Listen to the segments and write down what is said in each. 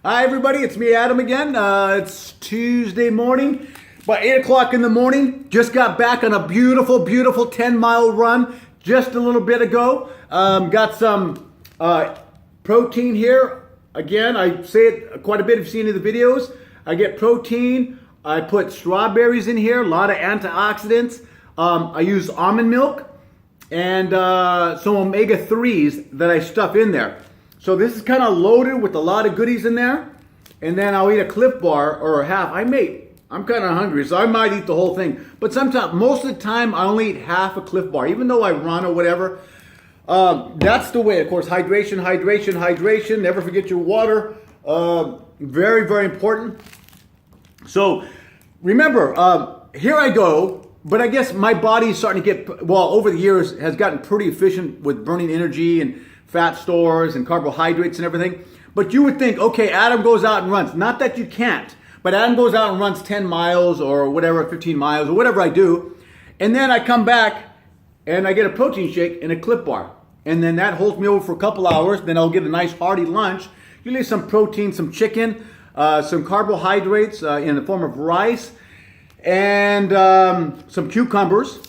Hi everybody, it's me Adam again. It's Tuesday morning, about 8 o'clock in the morning. Just got back on a beautiful 10-mile run just a little bit ago. Got some protein here. Again, I say it quite a bit if you've seen any of the videos. I get protein. I put strawberries in here, a lot of antioxidants. I use almond milk and some omega-3s that I stuff in there. So this is kind of loaded with a lot of goodies in there. And then I'll eat a Cliff Bar or a half. I'm kind of hungry, so I might eat the whole thing. But sometimes, most of the time, I only eat half a Cliff Bar, even though I run or whatever. That's the way. Of course, hydration. Never forget your water. Very, very important. So remember, here I go. But I guess my body is starting to get, well, over the years, has gotten pretty efficient with burning energy and fat stores and carbohydrates and everything. But you would think, okay, Adam goes out and runs. Not that you can't, but Adam goes out and runs 10 miles or whatever, 15 miles or whatever I do. And then I come back and I get a protein shake and a Clif Bar. And then that holds me over for a couple hours. Then I'll get a nice hearty lunch. Usually some protein, some chicken, some carbohydrates in the form of rice, and some cucumbers.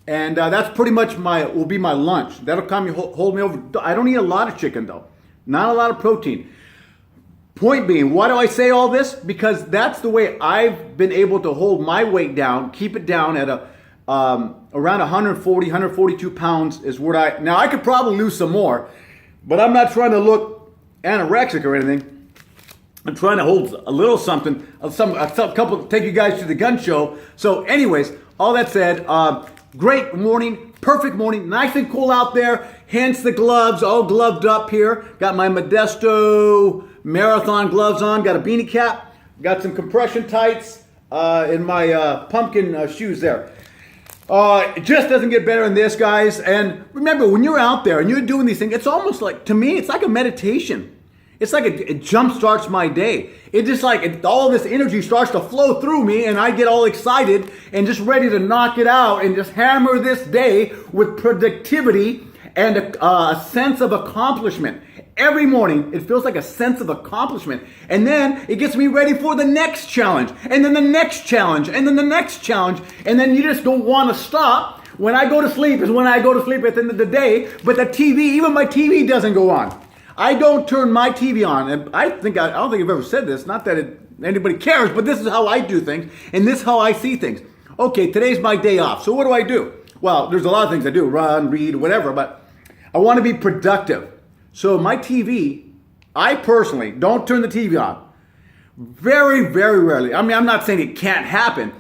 And that's pretty much will be my lunch. That'll hold me over. I don't eat a lot of chicken though. Not a lot of protein. Point being, why do I say all this? Because that's the way I've been able to hold my weight down, keep it down at around 140, 142 pounds is what now I could probably lose some more, but I'm not trying to look anorexic or anything. I'm trying to hold a little something, take you guys to the gun show. So anyways, all that said, great morning, perfect morning, nice and cool out there, hence the gloves, all gloved up here. Got my Modesto Marathon gloves on, got a beanie cap, got some compression tights, and my pumpkin shoes there. It just doesn't get better than this, guys. And remember, when you're out there and you're doing these things, it's almost like, to me, it's like a meditation. It's like it jump starts my day. It just like all this energy starts to flow through me, and I get all excited and just ready to knock it out and just hammer this day with productivity and a sense of accomplishment. Every morning, it feels like a sense of accomplishment. And then it gets me ready for the next challenge, and then the next challenge, and then the next challenge. And then you just don't want to stop. When I go to sleep is when I go to sleep at the end of the day. But the TV, even my TV doesn't go on. I don't turn my TV on. And I don't think I've ever said this. Not that anybody cares, but this is how I do things. And this is how I see things. Okay, today's my day off. So what do I do? Well, there's a lot of things I do. Run, read, whatever. But I want to be productive. So my TV, I personally don't turn the TV on. Very, very rarely. I mean, I'm not saying it can't happen,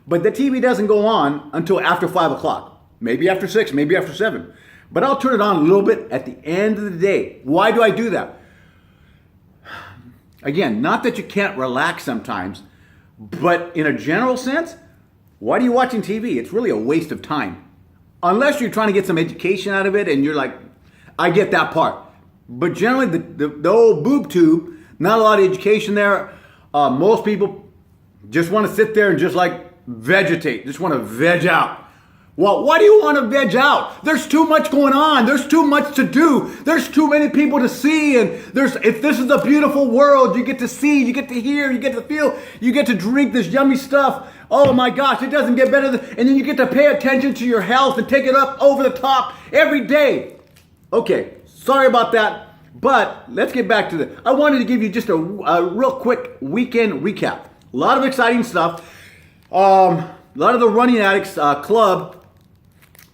but the TV doesn't go on until after 5 o'clock. Maybe after 6, maybe after 7. But I'll turn it on a little bit at the end of the day. Why do I do that? Again, not that you can't relax sometimes, but in a general sense, why are you watching TV? It's really a waste of time. Unless you're trying to get some education out of it and you're like, I get that part. But generally, the old boob tube, not a lot of education there. Most people just want to sit there and just like vegetate, just want to veg out. Well, why do you want to veg out? There's too much going on. There's too much to do. There's too many people to see. And if this is a beautiful world, you get to see, you get to hear, you get to feel, you get to drink this yummy stuff. Oh my gosh, it doesn't get better and then you get to pay attention to your health and take it up over the top every day. Okay, sorry about that. But let's get back to I wanted to give you just a real quick weekend recap. A lot of exciting stuff. A lot of the Running Addicts Club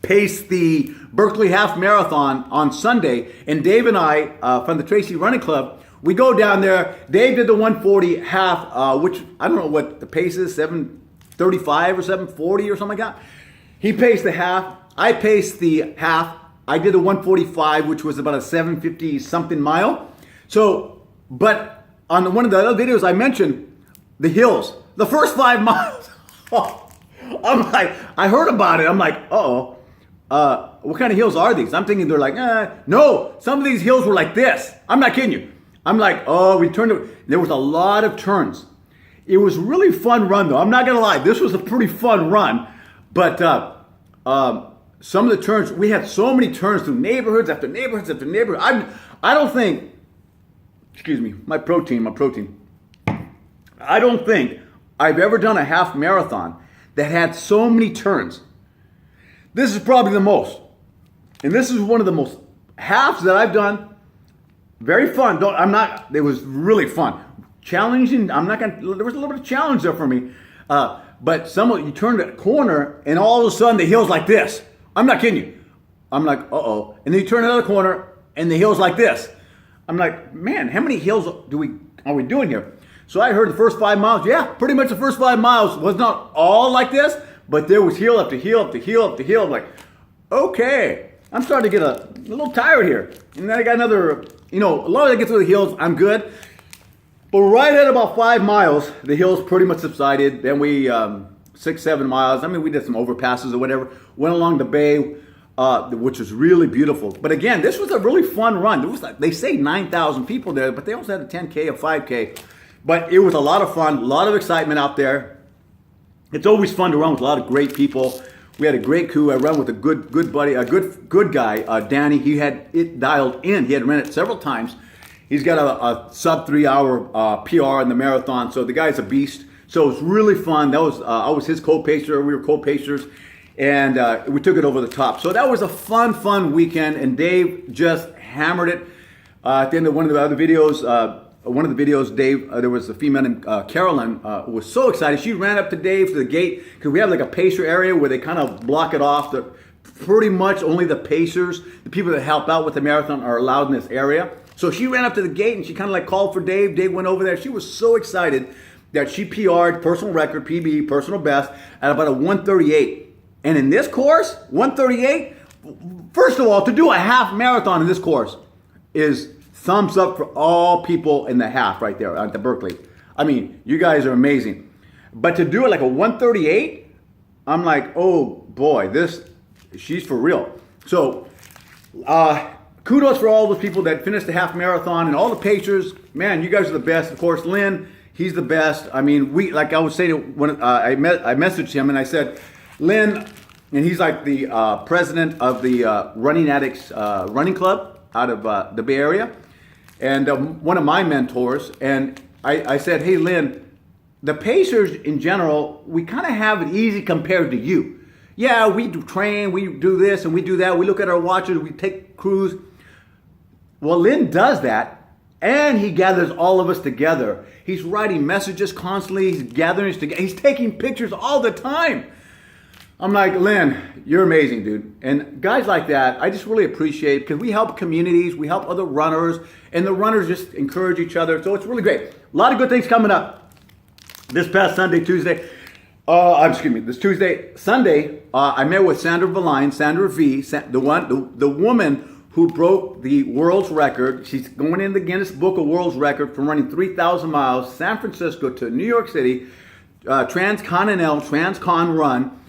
paced the Berkely Half Marathon on Sunday, and Dave and I from the Tracy Running Club, we go down there. Dave did the 140 half, which I don't know what the pace is, 7:35 or 7:40 or something like that. He paced the half. I paced the half. I did the 145, which was about a 750 something mile. So, but on one of the other videos I mentioned the hills, the first 5 miles. I'm like, I heard about it. I'm like, uh-oh. What kind of hills are these? I'm thinking they're like, no, some of these hills were like this. I'm not kidding you. I'm like, oh, there was a lot of turns. It was a really fun run though. I'm not going to lie. This was a pretty fun run, but, some of the turns, we had so many turns through neighborhoods after neighborhoods after neighborhoods. I don't think, excuse me, my protein. I don't think I've ever done a half marathon that had so many turns. This is probably the most. And this is one of the most halves that I've done. Very fun. It was really fun. Challenging. There was a little bit of challenge there for me. But you turn the corner and all of a sudden the hill's like this. I'm not kidding you. I'm like, uh-oh. And then you turn another corner and the hill's like this. I'm like, man, how many hills are we doing here? So I heard the first 5 miles. Yeah, pretty much the first 5 miles was not all like this, but there was hill after hill after hill after hill. I'm like, okay, I'm starting to get a little tired here. And then I got another, as long as I get through the hills, I'm good. But right at about 5 miles, the hills pretty much subsided. Then we, 6, 7 miles, we did some overpasses or whatever, went along the bay, which was really beautiful. But again, this was a really fun run. There was they say 9,000 people there, but they also had a 10K, a 5K. But it was a lot of fun, a lot of excitement out there. It's always fun to run with a lot of great people. We had a great crew. I ran with a good buddy, a good guy, Danny. He had it dialed in. He had ran it several times. He's got a sub 3 hour PR in the marathon. So the guy's a beast. So it was really fun. I was his co-pacer. We were co-pacers. And we took it over the top. So that was a fun weekend. And Dave just hammered it. At the end of one of the other videos, Dave, there was a female named Carolyn who was so excited. She ran up to Dave to the gate because we have like a pacer area where they kind of block it off. Pretty much only the pacers, the people that help out with the marathon, are allowed in this area. So she ran up to the gate and she kind of like called for Dave. Dave went over there. She was so excited that she PR'd, personal record, PB, personal best, at about a 138. And in this course, 138, first of all, to do a half marathon in this course is thumbs up for all people in the half right there at the Berkely. You guys are amazing. But to do it like a 138, I'm like, oh boy, she's for real. So kudos for all those people that finished the half marathon and all the pacers. Man, you guys are the best. Of course, Lynn, he's the best. I would say when I messaged him and I said, Lynn, and he's like the president of the Running Addicts Running Club out of the Bay Area. And one of my mentors, and I said, hey, Lynn, the pacers in general, we kind of have it easy compared to you. Yeah, we train, we do this and we do that. We look at our watches, we take crews. Well, Lynn does that, and he gathers all of us together. He's writing messages constantly. He's gathering us together. He's taking pictures all the time. I'm like, Lynn, you're amazing, dude. And guys like that, I just really appreciate, because we help communities, we help other runners, and the runners just encourage each other. So it's really great. A lot of good things coming up. This past Sunday, Tuesday, this Tuesday, Sunday, I met with Sandra V, the woman who broke the world's record. She's going in the Guinness Book of World's Record for running 3,000 miles, San Francisco to New York City, Transcon run.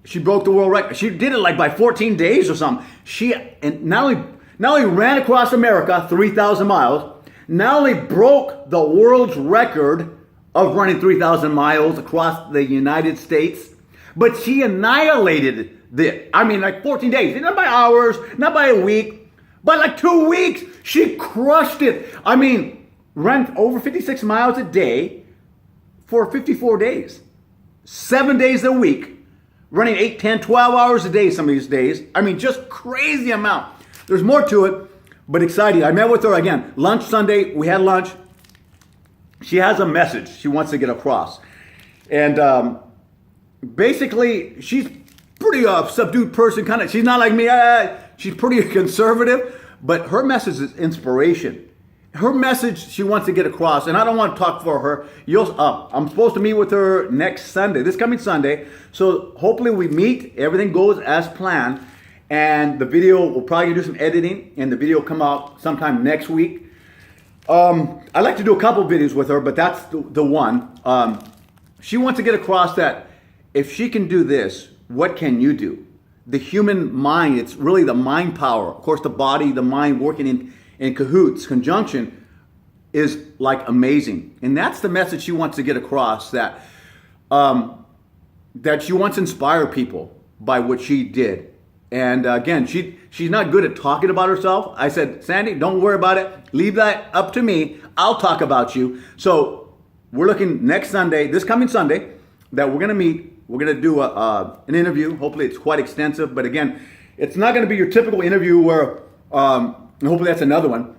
She broke the world record. She did it like by 14 days or something. She not only ran across America 3,000 miles, not only broke the world's record of running 3,000 miles across the United States, but she annihilated it. Like 14 days, not by hours, not by a week, but like 2 weeks. She crushed it. Ran over 56 miles a day for 54 days. 7 days a week, running 8, 10, 12 hours a day some of these days. Just crazy amount. There's more to it, but exciting. I met with her again. Lunch Sunday, we had lunch. She has a message she wants to get across. And basically, she's pretty subdued person, kind of. She's not like me. She's pretty conservative, but her message is inspiration. Her message she wants to get across, and I don't want to talk for her. I'm supposed to meet with her next Sunday, this coming Sunday. So hopefully we meet, everything goes as planned, and the video, we'll probably do some editing, and the video will come out sometime next week. I'd like to do a couple videos with her, but that's the one. She wants to get across that if she can do this, what can you do? The human mind, it's really the mind power. Of course, the body, the mind working in cahoots, conjunction, is like amazing. And that's the message she wants to get across, that she wants to inspire people by what she did. And again, she's not good at talking about herself. I said, Sandy, don't worry about it. Leave that up to me. I'll talk about you. So we're looking next Sunday, this coming Sunday, that we're going to meet. We're going to do an interview. Hopefully it's quite extensive. But again, it's not going to be your typical interview where, and hopefully that's another one.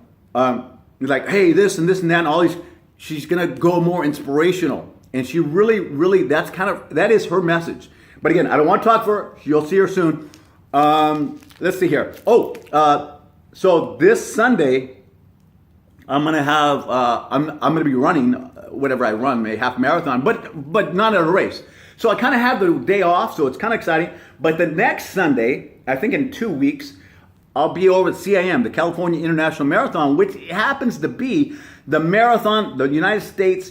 It's like, hey, this and that and all these. She's going to go more inspirational. And she really, that is her message. But again, I don't want to talk for her. You'll see her soon. Let's see here. So this Sunday, I'm gonna have I'm gonna be running whatever I run, a half marathon, but not at a race. So I kind of have the day off, so it's kind of exciting. But the next Sunday, I think in 2 weeks, I'll be over at CIM, the California International Marathon, which happens to be the marathon, the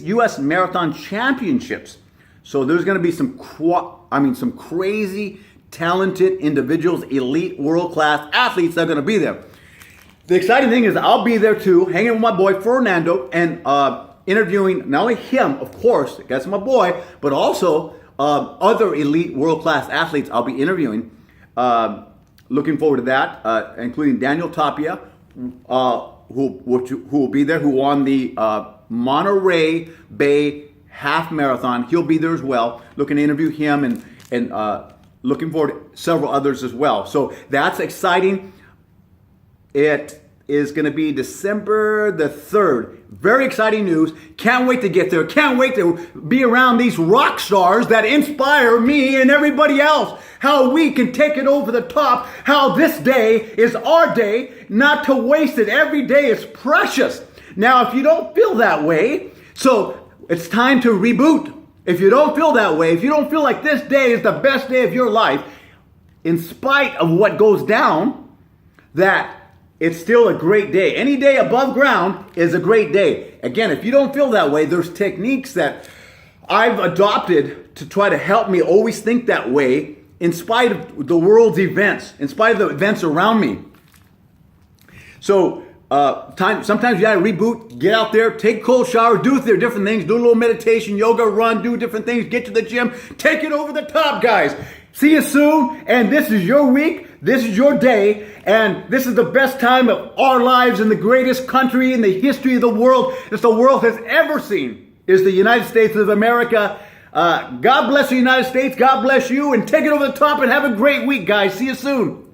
U.S. Marathon Championships. So there's going to be some crazy, talented individuals, elite, world-class athletes that are going to be there. The exciting thing is I'll be there too, hanging with my boy Fernando and interviewing not only him, of course, that's my boy, but also other elite, world-class athletes I'll be interviewing. Looking forward to that, including Daniel Tapia, who will be there, who won the Monterey Bay Half Marathon. He'll be there as well. Looking to interview him and looking forward to several others as well. So that's exciting. It is going to be December the 3rd. Very exciting news. Can't wait to get there. Can't wait to be around these rock stars that inspire me and everybody else. How we can take it over the top. How this day is our day, not to waste it. Every day is precious. Now, if you don't feel that way, so it's time to reboot. If you don't feel that way, if you don't feel like this day is the best day of your life, in spite of what goes down, that it's still a great day. Any day above ground is a great day. Again, if you don't feel that way, there's techniques that I've adopted to try to help me always think that way in spite of the world's events, in spite of the events around me. So sometimes you gotta reboot, get out there, take a cold shower, do their different things, do a little meditation, yoga, run, do different things, get to the gym, take it over the top, guys. See you soon, and this is your week, this is your day, and this is the best time of our lives in the greatest country in the history of the world that the world has ever seen, is the United States of America. God bless the United States, God bless you, and take it over the top and have a great week, guys. See you soon.